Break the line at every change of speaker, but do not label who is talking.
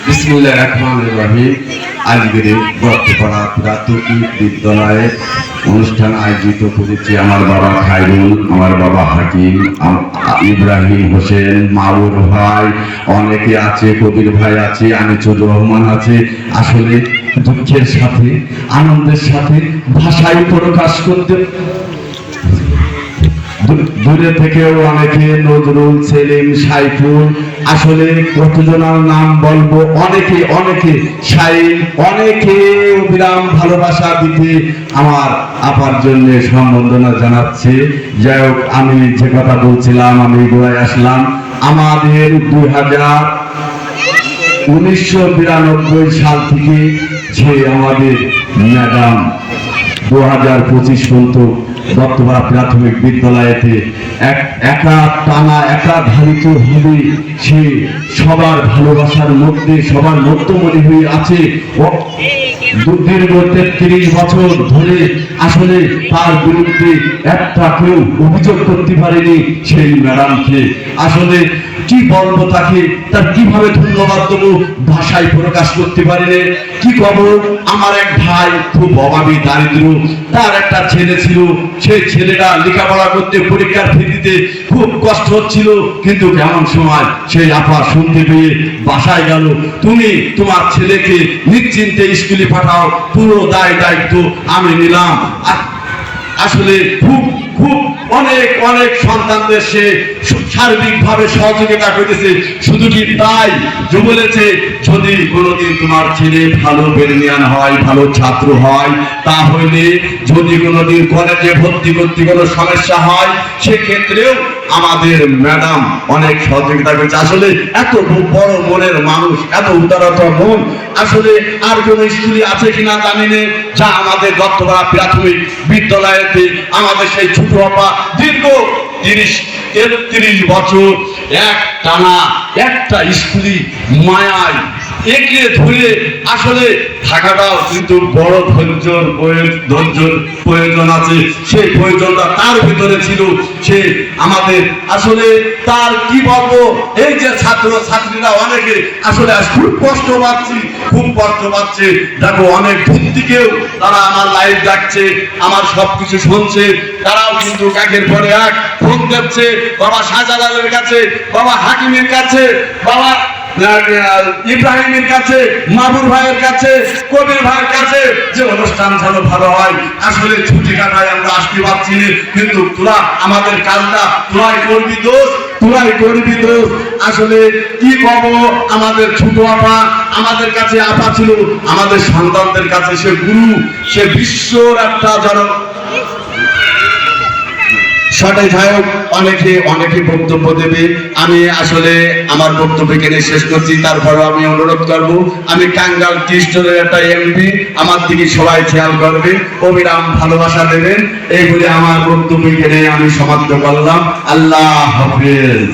বিসমিল্লাহির রহমানির রহিম। আজকের বর্তপাড়া প্রাথমিক বিদ্যালয়ে অনুষ্ঠান আয়োজিত করেছে আমার বাবা খায়রুল, আমার বাবা হাকিম, ইব্রাহিম হোসেন, মাউর ভাই, অনেকে আছে, কবির ভাই আছে, আনিসুর রহমান আছে। আসলে দুঃখের সাথে আনন্দের সাথে ভাষায় প্রকাশ করতে দূরে থেকেও অনেকে, নজরুল, সেলিম, সাইফুল, আসলে কতজনের নাম বলবো, অনেকে অনেকে শাইন, অনেকে অবিরাম ভালোবাসা দিতে আমার আপার জন্য সম্বর্ধনা জানাচ্ছে। যাই হোক, আমি যে কথা বলছিলাম, আমি গোড়ায় আসলাম। আমাদের 1992 সাল থেকে যে আমাদের ম্যাডাম 2025 পর্যন্ত দত্তপাড়া প্রাথমিক বিদ্যালয়েতে একা টানা একাধারিত হবে, সে সবার ভালোবাসার মধ্যে সবার মধ্যমণি হয়ে আছে। দীর্ঘ 33 বছর ধরে আসলে তার বিরুদ্ধে একটা কেউ অভিযোগ করতে পারেনি সেই ম্যাডামকে। আসলে কি বলবো তাকে, তার কিভাবে ধন্যবাদ দেবো, ভাষায় প্রকাশ করতে পারিনি। কি করবো, আমার এক ভাই খুব অভাবী দারিদ্র, তার একটা ছেলে ছিল, সেই ছেলেটা লেখাপড়া করতে পরীক্ষার ফি দিতে খুব কষ্ট হচ্ছিল, কিন্তু এমন সময় সেই আপা শুনতে পেয়ে বাসায় গেল, তুমি তোমার ছেলেকে নিশ্চিন্তে স্কুলে পাঠাও, পুরো দায়িত্ব আমি নিলাম। আসলে খুব খুব অনেক অনেক সন্তানদের সে সার্বিকভাবে সহযোগিতা করেছে। শুধু কি তাই, যে বলেছে যদি কোনোদিন তোমার ছেলে ভালো ব্রিলিয়ান হয়, ভালো ছাত্র হয়, তাহলে যদি কোনোদিন কলেজে ভর্তি করতে কোনো সমস্যা হয়, সেক্ষেত্রেও আমাদের ম্যাডাম অনেক সহযোগিতা করেছে। আসলে এত বড় মনের মানুষ, এত উদারতা মন, আসলে আর কোন স্কুলে আছে কিনা জানি না, যা আমাদের দত্তপাড়া প্রাথমিক বিদ্যালয়েতে আমাদের সেই ছোট আপা দীর্ঘ 30-33 বছর এক টানা একটা স্কুলে মায়ায় একে ধরে আসলে থাকাটাও কিন্তু বড় ধৈর্যের প্রয়োজন আছে। সেই প্রয়োজনটা তার ভিতরে ছিল। সে আমাদের আসলে তার কি বলবো, এই যে ছাত্র ছাত্রীরা অনেকে আসলে খুব কষ্ট পাচ্ছে। দেখো, অনেক দূর থেকেও তারা আমার লাইভ দেখছে, আমার সবকিছু শুনছে, তারাও কিন্তু একের পরে এক ফোন দিচ্ছে বাবা শাহজালালের কাছে, বাবা হাকিমের কাছে, বাবা ইব্রাহিমের কাছে, মামুর ভাইয়ের কাছে, কবির ভাইয়ের কাছে, যে অনুষ্ঠান যেন ভালো হয়। আসলে ছুটি কাটায় আমরা আসতে পারছি না, কিন্তু তোরা আমাদের কাজটা তোরাই করবি দোষ। আসলে কি পাবো, আমাদের ছোট আপা আমাদের কাছে আপা ছিল, আমাদের সন্তানদের কাছে সে গুরু, সে বিশ্বর একটা জনক। সঠিক ধায়ক অনেকে বক্তব্য দেবে, আমি আসলে আমার বক্তব্য এখানে শেষ করছি। তারপরে আমি অনুরোধ করব, আমি টাঙ্গাইল টি স্টোরের একটা এমপি, আমার দিকে সবাই খেয়াল করবে, অবিরাম ভালোবাসা দেবেন, এই বলে আমার বক্তব্য এখানে আমি সমাপ্ত করলাম। আল্লাহ হাফেজ।